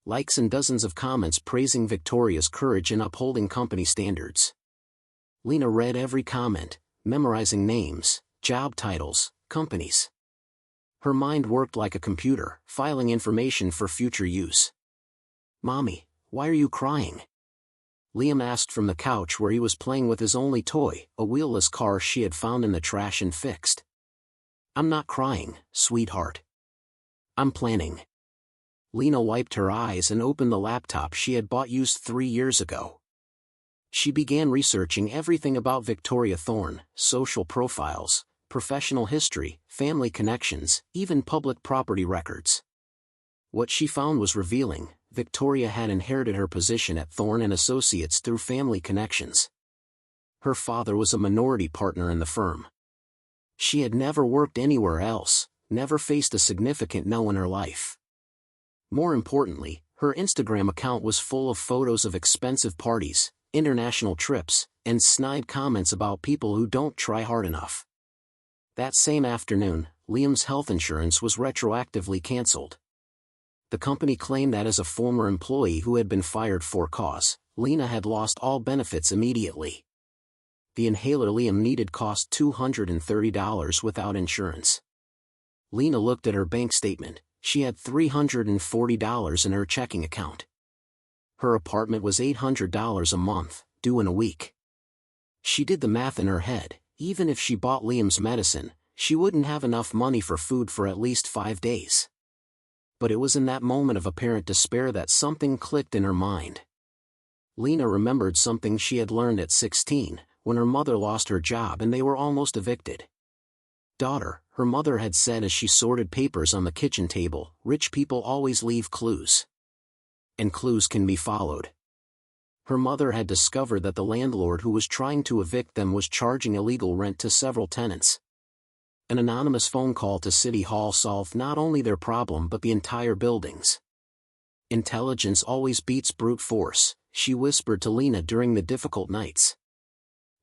likes and dozens of comments praising Victoria's courage in upholding company standards. Lena read every comment, memorizing names, job titles, companies. Her mind worked like a computer, filing information for future use. "Mommy, why are you crying?" Liam asked from the couch where he was playing with his only toy, a wheelless car she had found in the trash and fixed. "I'm not crying, sweetheart. I'm planning." Lena wiped her eyes and opened the laptop she had bought used 3 years ago. She began researching everything about Victoria Thorne, social profiles, professional history, family connections, even public property records. What she found was revealing. Victoria had inherited her position at Thorne and Associates through family connections. Her father was a minority partner in the firm. She had never worked anywhere else, never faced a significant no in her life. More importantly, her Instagram account was full of photos of expensive parties, international trips, and snide comments about people who don't try hard enough. That same afternoon, Liam's health insurance was retroactively canceled. The company claimed that as a former employee who had been fired for cause, Lena had lost all benefits immediately. The inhaler Liam needed cost $230 without insurance. Lena looked at her bank statement. She had $340 in her checking account. Her apartment was $800 a month, due in a week. She did the math in her head. Even if she bought Liam's medicine, she wouldn't have enough money for food for at least 5 days. But it was in that moment of apparent despair that something clicked in her mind. Lena remembered something she had learned at 16, when her mother lost her job and they were almost evicted. "Daughter," her mother had said as she sorted papers on the kitchen table, "rich people always leave clues. And clues can be followed." Her mother had discovered that the landlord who was trying to evict them was charging illegal rent to several tenants. An anonymous phone call to City Hall solved not only their problem but the entire building's. "Intelligence always beats brute force," she whispered to Lena during the difficult nights.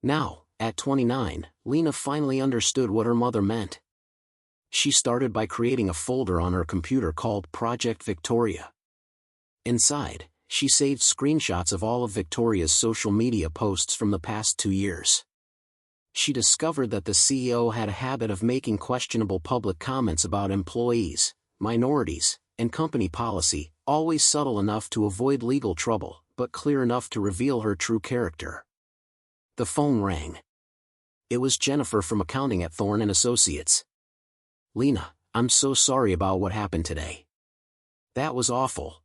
Now, at 29, Lena finally understood what her mother meant. She started by creating a folder on her computer called Project Victoria. Inside, she saved screenshots of all of Victoria's social media posts from the past 2 years. She discovered that the CEO had a habit of making questionable public comments about employees, minorities, and company policy, always subtle enough to avoid legal trouble, but clear enough to reveal her true character. The phone rang. It was Jennifer from accounting at Thorne & Associates. "Lena, I'm so sorry about what happened today. That was awful."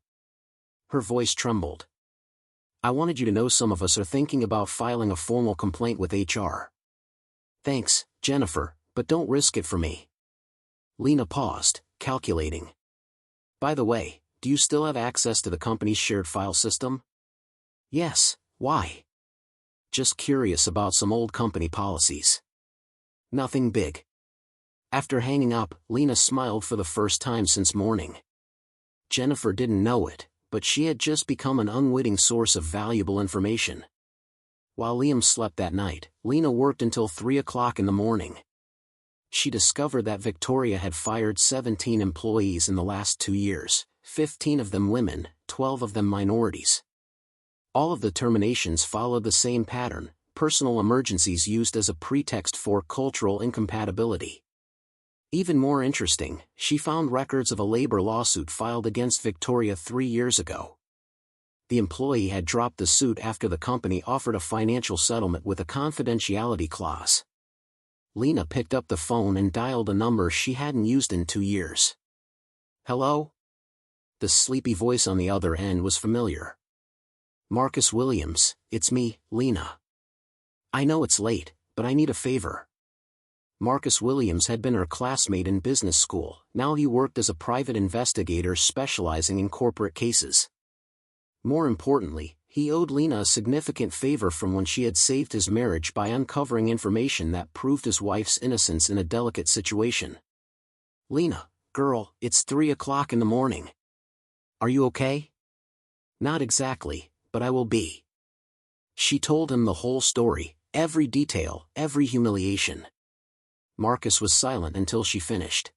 Her voice trembled. "I wanted you to know some of us are thinking about filing a formal complaint with HR. Thanks, Jennifer, but don't risk it for me." Lena paused, calculating. "By the way, do you still have access to the company's shared file system?" "Yes, why?" "Just curious about some old company policies." "Nothing big." After hanging up, Lena smiled for the first time since morning. Jennifer didn't know it, but she had just become an unwitting source of valuable information. While Liam slept that night, Lena worked until 3 o'clock in the morning. She discovered that Victoria had fired 17 employees in the last 2 years, 15 of them women, 12 of them minorities. All of the terminations followed the same pattern: personal emergencies used as a pretext for cultural incompatibility. Even more interesting, she found records of a labor lawsuit filed against Victoria 3 years ago. The employee had dropped the suit after the company offered a financial settlement with a confidentiality clause. Lena picked up the phone and dialed a number she hadn't used in 2 years. "Hello?" The sleepy voice on the other end was familiar. "Marcus Williams, it's me, Lena. I know it's late, but I need a favor." Marcus Williams had been her classmate in business school. Now he worked as a private investigator specializing in corporate cases. More importantly, he owed Lena a significant favor from when she had saved his marriage by uncovering information that proved his wife's innocence in a delicate situation. "Lena, girl, it's 3 o'clock in the morning. Are you okay?" "Not exactly, but I will be." She told him the whole story, every detail, every humiliation. Marcus was silent until she finished.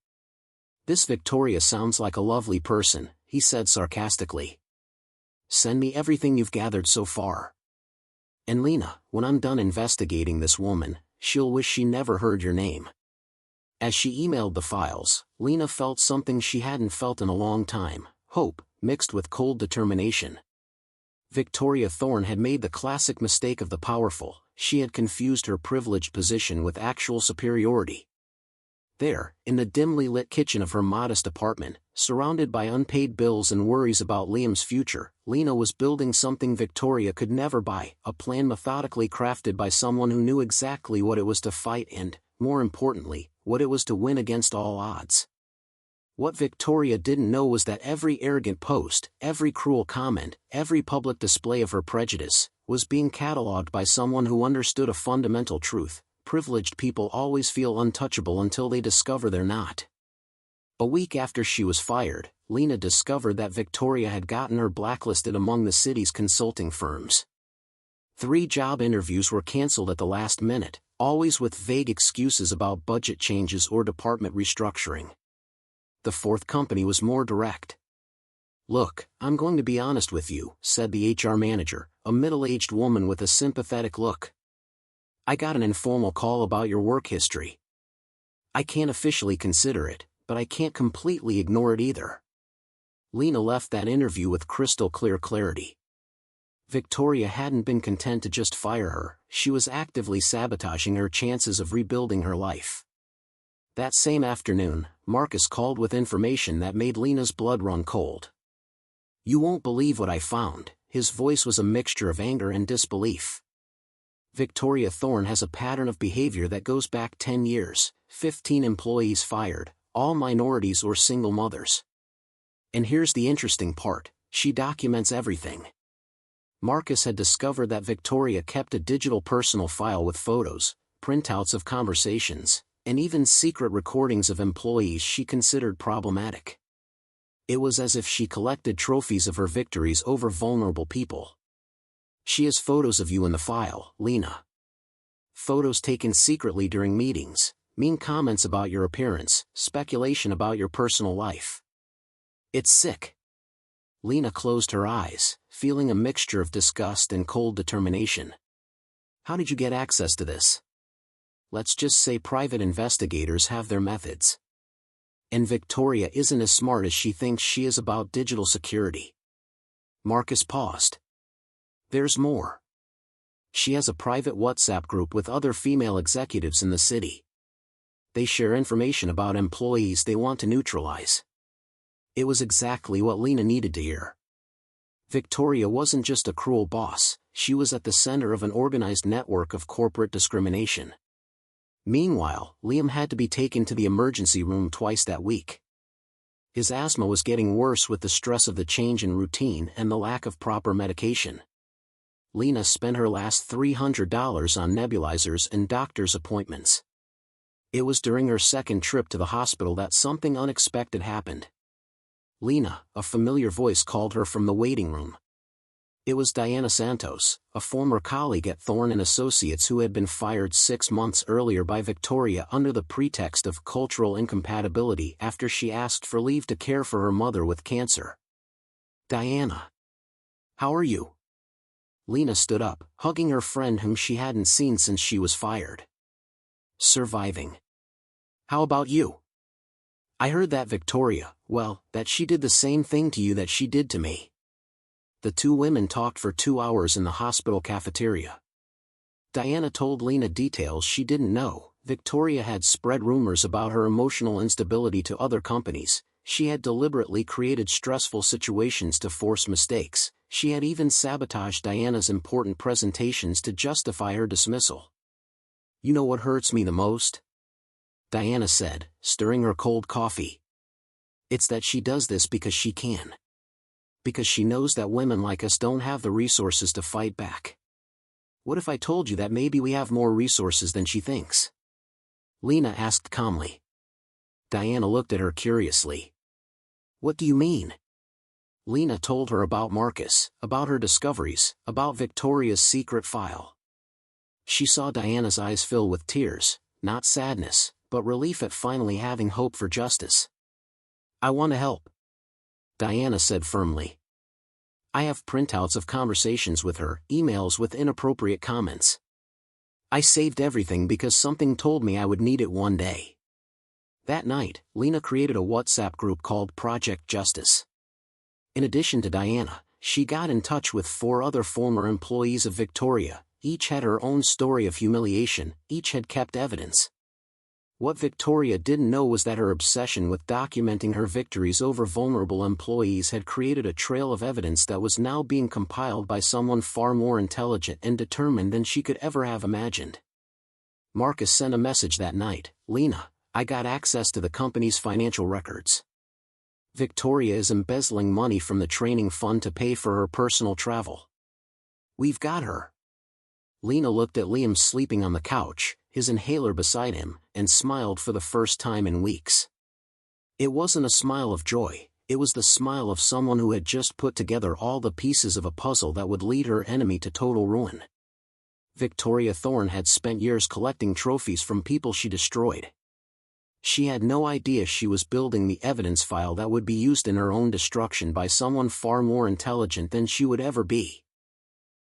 "This Victoria sounds like a lovely person," he said sarcastically. Send me everything you've gathered so far. And Lena, when I'm done investigating this woman, she'll wish she never heard your name." As she emailed the files, Lena felt something she hadn't felt in a long time: hope, mixed with cold determination. Victoria Thorne had made the classic mistake of the powerful. She had confused her privileged position with actual superiority. There, in the dimly lit kitchen of her modest apartment, surrounded by unpaid bills and worries about Liam's future, Lena was building something Victoria could never buy: a plan methodically crafted by someone who knew exactly what it was to fight and, more importantly, what it was to win against all odds. What Victoria didn't know was that every arrogant post, every cruel comment, every public display of her prejudice, was being catalogued by someone who understood a fundamental truth: privileged people always feel untouchable until they discover they're not. A week after she was fired, Lena discovered that Victoria had gotten her blacklisted among the city's consulting firms. 3 job interviews were cancelled at the last minute, always with vague excuses about budget changes or department restructuring. The 4th company was more direct. "Look, I'm going to be honest with you," said the HR manager, a middle-aged woman with a sympathetic look. "I got an informal call about your work history. I can't officially consider it, but I can't completely ignore it either." Lena left that interview with crystal clear clarity. Victoria hadn't been content to just fire her, she was actively sabotaging her chances of rebuilding her life. That same afternoon, Marcus called with information that made Lena's blood run cold. "You won't believe what I found." His voice was a mixture of anger and disbelief. "Victoria Thorne has a pattern of behavior that goes back 10 years, 15 employees fired, all minorities or single mothers. And here's the interesting part: she documents everything." Marcus had discovered that Victoria kept a digital personal file with photos, printouts of conversations, and even secret recordings of employees she considered problematic. It was as if she collected trophies of her victories over vulnerable people. "She has photos of you in the file, Lena. Photos taken secretly during meetings, mean comments about your appearance, speculation about your personal life. It's sick." Lena closed her eyes, feeling a mixture of disgust and cold determination. "How did you get access to this?" "Let's just say private investigators have their methods. And Victoria isn't as smart as she thinks she is about digital security." Marcus paused. "There's more. She has a private WhatsApp group with other female executives in the city. They share information about employees they want to neutralize." It was exactly what Lena needed to hear. Victoria wasn't just a cruel boss, she was at the center of an organized network of corporate discrimination. Meanwhile, Liam had to be taken to the emergency room twice that week. His asthma was getting worse with the stress of the change in routine and the lack of proper medication. Lena spent her last $300 on nebulizers and doctor's appointments. It was during her second trip to the hospital that something unexpected happened. "Lena," a familiar voice called her from the waiting room. It was Diana Santos, a former colleague at Thorne and Associates who had been fired 6 months earlier by Victoria under the pretext of cultural incompatibility after she asked for leave to care for her mother with cancer. "Diana. How are you?" Lena stood up, hugging her friend whom she hadn't seen since she was fired. "Surviving. How about you?" "I heard that Victoria, well, that she did the same thing to you that she did to me." The 2 women talked for 2 hours in the hospital cafeteria. Diana told Lena details she didn't know. Victoria had spread rumors about her emotional instability to other companies. She had deliberately created stressful situations to force mistakes. She had even sabotaged Diana's important presentations to justify her dismissal. "You know what hurts me the most?" Diana said, stirring her cold coffee. "It's that she does this because she can. Because she knows that women like us don't have the resources to fight back. What if I told you that maybe we have more resources than she thinks?" Lena asked calmly. Diana looked at her curiously. "What do you mean?" Lena told her about Marcus, about her discoveries, about Victoria's secret file. She saw Diana's eyes fill with tears, not sadness, but relief at finally having hope for justice. "I want to help," Diana said firmly. I have printouts of conversations with her, emails with inappropriate comments. I saved everything because something told me I would need it one day. That night, Lena created a WhatsApp group called Project Justice. In addition to Diana, she got in touch with 4 other former employees of Victoria. Each had her own story of humiliation, each had kept evidence. What Victoria didn't know was that her obsession with documenting her victories over vulnerable employees had created a trail of evidence that was now being compiled by someone far more intelligent and determined than she could ever have imagined. Marcus sent a message that night. Lena, I got access to the company's financial records. Victoria is embezzling money from the training fund to pay for her personal travel. We've got her. Lena looked at Liam sleeping on the couch, his inhaler beside him, and smiled for the first time in weeks. It wasn't a smile of joy, it was the smile of someone who had just put together all the pieces of a puzzle that would lead her enemy to total ruin. Victoria Thorne had spent years collecting trophies from people she destroyed. She had no idea she was building the evidence file that would be used in her own destruction by someone far more intelligent than she would ever be.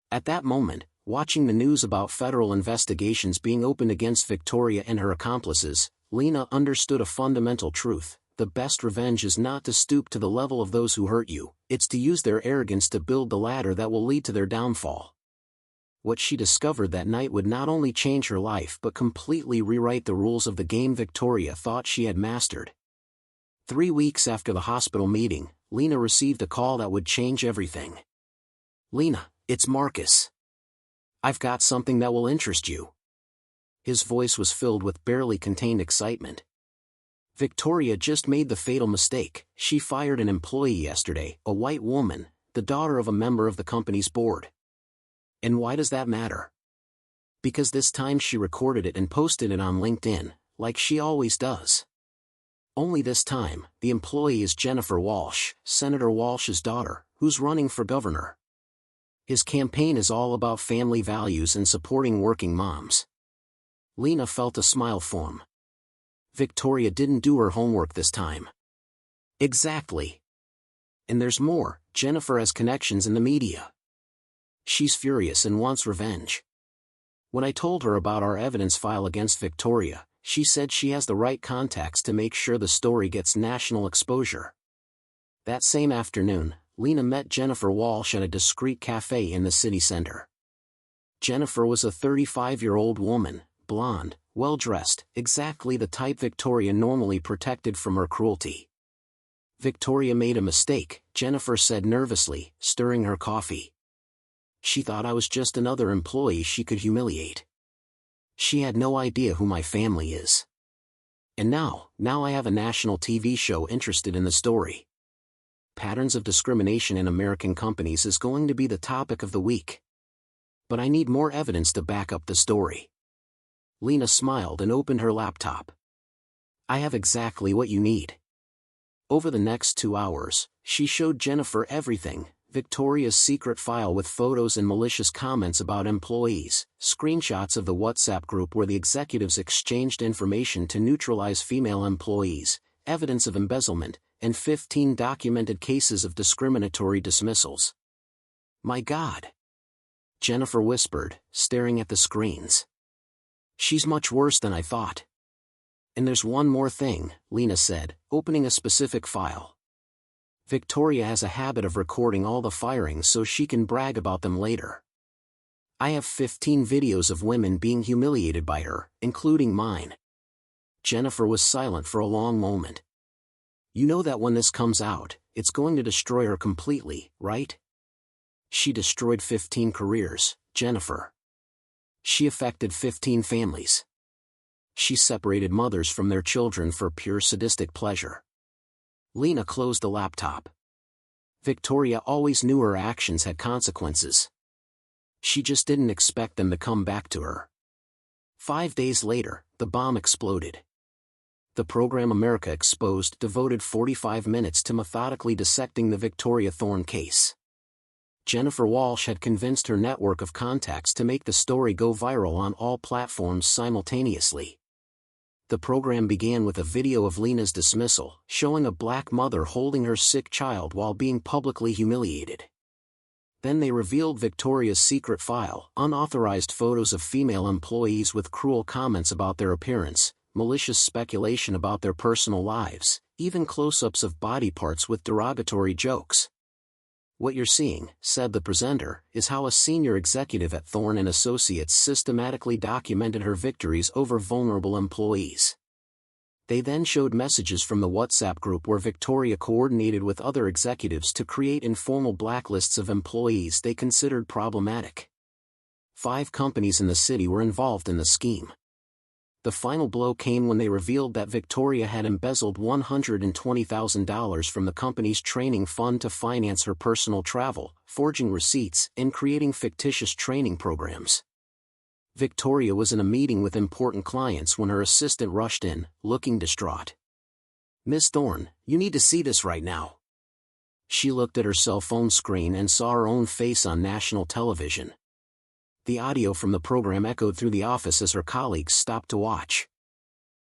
At that moment, watching the news about federal investigations being opened against Victoria and her accomplices, Lena understood a fundamental truth: the best revenge is not to stoop to the level of those who hurt you, it's to use their arrogance to build the ladder that will lead to their downfall. What she discovered that night would not only change her life but completely rewrite the rules of the game Victoria thought she had mastered. 3 weeks after the hospital meeting, Lena received a call that would change everything. Lena, it's Marcus. I've got something that will interest you. His voice was filled with barely contained excitement. Victoria just made the fatal mistake. She fired an employee yesterday, a white woman, the daughter of a member of the company's board. And why does that matter? Because this time she recorded it and posted it on LinkedIn, like she always does. Only this time, the employee is Jennifer Walsh, Senator Walsh's daughter, who's running for governor. His campaign is all about family values and supporting working moms. Lena felt a smile form. Victoria didn't do her homework this time. Exactly. And there's more, Jennifer has connections in the media. She's furious and wants revenge. When I told her about our evidence file against Victoria, she said she has the right contacts to make sure the story gets national exposure. That same afternoon, Lena met Jennifer Walsh at a discreet cafe in the city center. Jennifer was a 35-year-old woman, blonde, well-dressed, exactly the type Victoria normally protected from her cruelty. Victoria made a mistake, Jennifer said nervously, stirring her coffee. She thought I was just another employee she could humiliate. She had no idea who my family is. And now I have a national TV show interested in the story. Patterns of discrimination in American companies is going to be the topic of the week. But I need more evidence to back up the story. Lena smiled and opened her laptop. I have exactly what you need. Over the next 2 hours, she showed Jennifer everything: Victoria's secret file with photos and malicious comments about employees, screenshots of the WhatsApp group where the executives exchanged information to neutralize female employees, evidence of embezzlement, and 15 documented cases of discriminatory dismissals. My God! Jennifer whispered, staring at the screens. She's much worse than I thought. And there's one more thing, Lena said, opening a specific file. Victoria has a habit of recording all the firings so she can brag about them later. I have 15 videos of women being humiliated by her, including mine. Jennifer was silent for a long moment. You know that when this comes out, it's going to destroy her completely, right? She destroyed 15 careers, Jennifer. She affected 15 families. She separated mothers from their children for pure sadistic pleasure. Lena closed the laptop. Victoria always knew her actions had consequences. She just didn't expect them to come back to her. 5 days later, the bomb exploded. The program America Exposed devoted 45 minutes to methodically dissecting the Victoria Thorne case. Jennifer Walsh had convinced her network of contacts to make the story go viral on all platforms simultaneously. The program began with a video of Lena's dismissal, showing a black mother holding her sick child while being publicly humiliated. Then they revealed Victoria's secret file, unauthorized photos of female employees with cruel comments about their appearance, malicious speculation about their personal lives, even close-ups of body parts with derogatory jokes. "What you're seeing," said the presenter, "is how a senior executive at Thorne and Associates systematically documented her victories over vulnerable employees." They then showed messages from the WhatsApp group where Victoria coordinated with other executives to create informal blacklists of employees they considered problematic. 5 companies in the city were involved in the scheme. The final blow came when they revealed that Victoria had embezzled $120,000 from the company's training fund to finance her personal travel, forging receipts, and creating fictitious training programs. Victoria was in a meeting with important clients when her assistant rushed in, looking distraught. "Miss Thorne, you need to see this right now." She looked at her cell phone screen and saw her own face on national television. The audio from the program echoed through the office as her colleagues stopped to watch.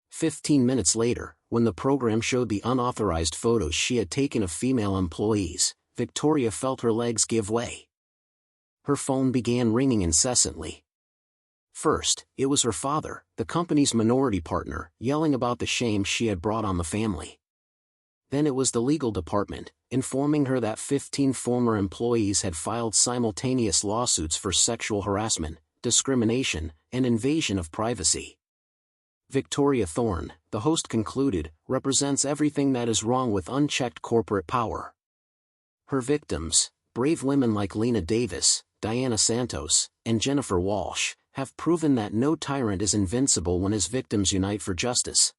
15 minutes later, when the program showed the unauthorized photos she had taken of female employees, Victoria felt her legs give way. Her phone began ringing incessantly. First, it was her father, the company's minority partner, yelling about the shame she had brought on the family. Then it was the legal department, informing her that 15 former employees had filed simultaneous lawsuits for sexual harassment, discrimination, and invasion of privacy. Victoria Thorne, the host concluded, represents everything that is wrong with unchecked corporate power. Her victims, brave women like Lena Davis, Diana Santos, and Jennifer Walsh, have proven that no tyrant is invincible when his victims unite for justice.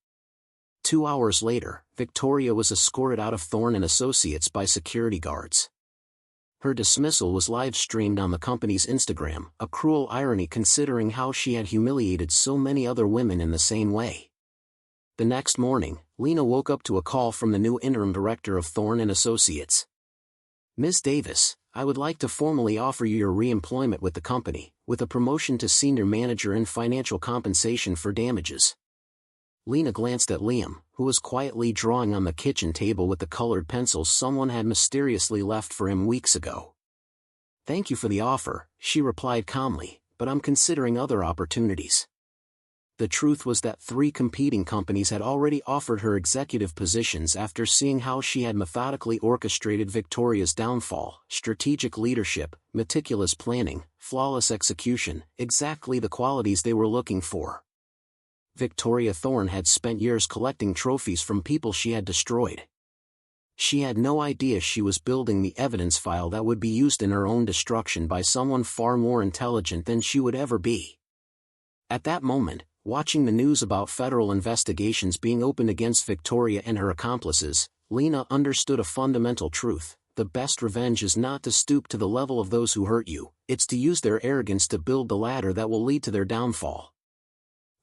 2 hours later, Victoria was escorted out of Thorne and Associates by security guards. Her dismissal was live-streamed on the company's Instagram, a cruel irony considering how she had humiliated so many other women in the same way. The next morning, Lena woke up to a call from the new interim director of Thorne and Associates. "Ms. Davis, I would like to formally offer you your re-employment with the company, with a promotion to senior manager and financial compensation for damages." Lena glanced at Liam, who was quietly drawing on the kitchen table with the colored pencils someone had mysteriously left for him weeks ago. "Thank you for the offer," she replied calmly, "but I'm considering other opportunities." The truth was that 3 competing companies had already offered her executive positions after seeing how she had methodically orchestrated Victoria's downfall: strategic leadership, meticulous planning, flawless execution, exactly the qualities they were looking for. Victoria Thorne had spent years collecting trophies from people she had destroyed. She had no idea she was building the evidence file that would be used in her own destruction by someone far more intelligent than she would ever be. At that moment, watching the news about federal investigations being opened against Victoria and her accomplices, Lena understood a fundamental truth: the best revenge is not to stoop to the level of those who hurt you, it's to use their arrogance to build the ladder that will lead to their downfall.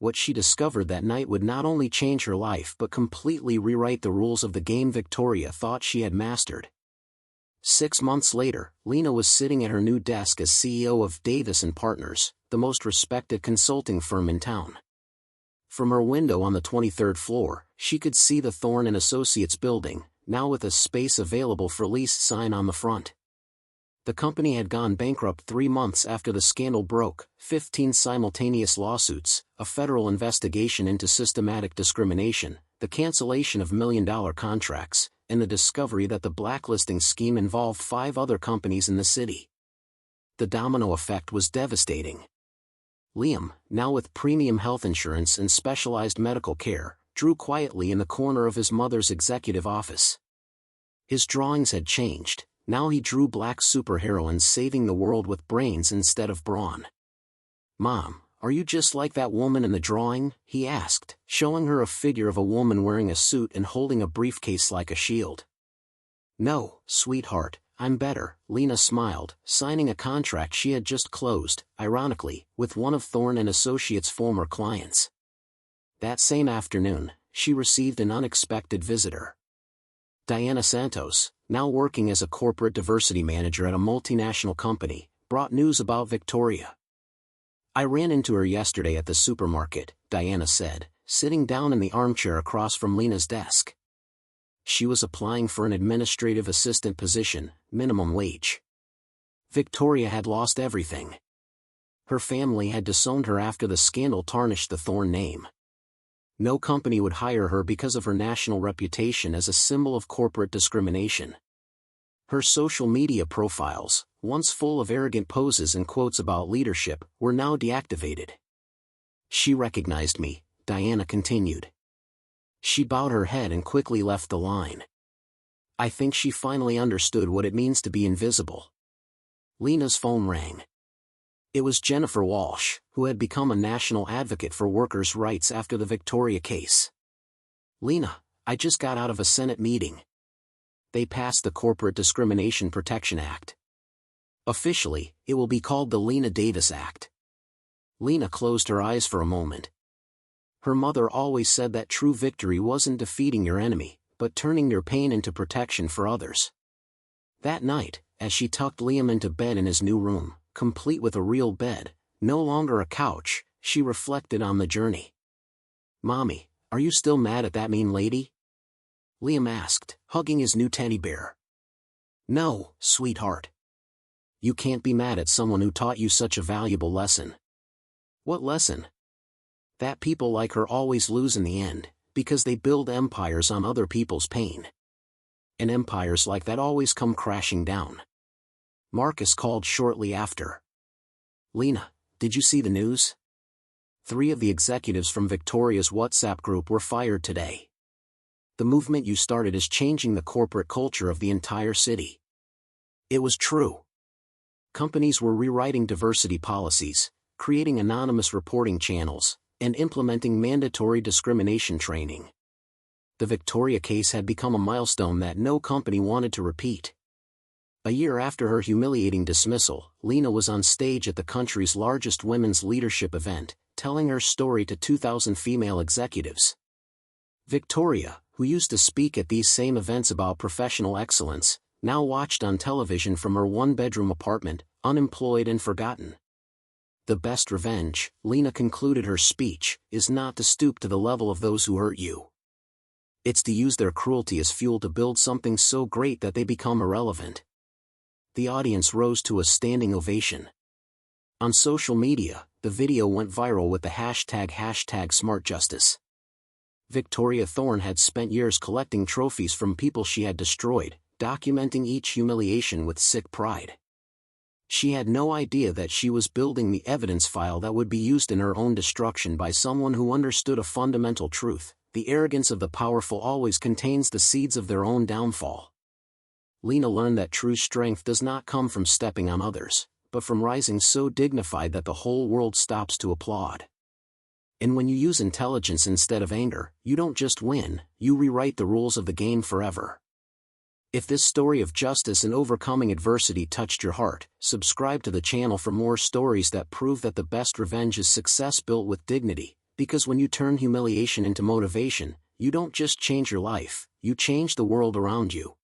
What she discovered that night would not only change her life but completely rewrite the rules of the game Victoria thought she had mastered. 6 months later, Lena was sitting at her new desk as CEO of Davis & Partners, the most respected consulting firm in town. From her window on the 23rd floor, she could see the Thorne and Associates building, now with a space available for lease sign on the front. The company had gone bankrupt 3 months after the scandal broke: 15 simultaneous lawsuits, a federal investigation into systematic discrimination, the cancellation of million-dollar contracts, and the discovery that the blacklisting scheme involved 5 other companies in the city. The domino effect was devastating. Liam, now with premium health insurance and specialized medical care, drew quietly in the corner of his mother's executive office. His drawings had changed. Now he drew black superheroines saving the world with brains instead of brawn. "Mom, are you just like that woman in the drawing?" he asked, showing her a figure of a woman wearing a suit and holding a briefcase like a shield. "No, sweetheart, I'm better," Lena smiled, signing a contract she had just closed, ironically, with one of Thorne and Associates' former clients. That same afternoon, she received an unexpected visitor. Diana Santos, now working as a corporate diversity manager at a multinational company, brought news about Victoria. "I ran into her yesterday at the supermarket," Diana said, sitting down in the armchair across from Lena's desk. She was applying for an administrative assistant position, minimum wage. Victoria had lost everything. Her family had disowned her after the scandal tarnished the Thorne name. No company would hire her because of her national reputation as a symbol of corporate discrimination. Her social media profiles, once full of arrogant poses and quotes about leadership, were now deactivated. She recognized me, Diana continued. She bowed her head and quickly left the line. I think she finally understood what it means to be invisible. Lena's phone rang. It was Jennifer Walsh, who had become a national advocate for workers' rights after the Victoria case. Lena, I just got out of a Senate meeting. They passed the Corporate Discrimination Protection Act. Officially, it will be called the Lena Davis Act. Lena closed her eyes for a moment. Her mother always said that true victory wasn't defeating your enemy, but turning your pain into protection for others. That night, as she tucked Liam into bed in his new room, complete with a real bed, no longer a couch, she reflected on the journey. Mommy, are you still mad at that mean lady? Liam asked, hugging his new teddy bear. No, sweetheart. You can't be mad at someone who taught you such a valuable lesson. What lesson? That people like her always lose in the end, because they build empires on other people's pain. And empires like that always come crashing down. Marcus called shortly after. Lena, did you see the news? 3 of the executives from Victoria's WhatsApp group were fired today. The movement you started is changing the corporate culture of the entire city. It was true. Companies were rewriting diversity policies, creating anonymous reporting channels, and implementing mandatory discrimination training. The Victoria case had become a milestone that no company wanted to repeat. A year after her humiliating dismissal, Lena was on stage at the country's largest women's leadership event, telling her story to 2,000 female executives. Victoria, who used to speak at these same events about professional excellence, now watched on television from her one-bedroom apartment, unemployed and forgotten. The best revenge, Lena concluded her speech, is not to stoop to the level of those who hurt you. It's to use their cruelty as fuel to build something so great that they become irrelevant. The audience rose to a standing ovation. On social media, the video went viral with the hashtag #SmartJustice. Victoria Thorne had spent years collecting trophies from people she had destroyed, documenting each humiliation with sick pride. She had no idea that she was building the evidence file that would be used in her own destruction by someone who understood a fundamental truth: the arrogance of the powerful always contains the seeds of their own downfall. Lena learned that true strength does not come from stepping on others, but from rising so dignified that the whole world stops to applaud. And when you use intelligence instead of anger, you don't just win, you rewrite the rules of the game forever. If this story of justice and overcoming adversity touched your heart, subscribe to the channel for more stories that prove that the best revenge is success built with dignity, because when you turn humiliation into motivation, you don't just change your life, you change the world around you.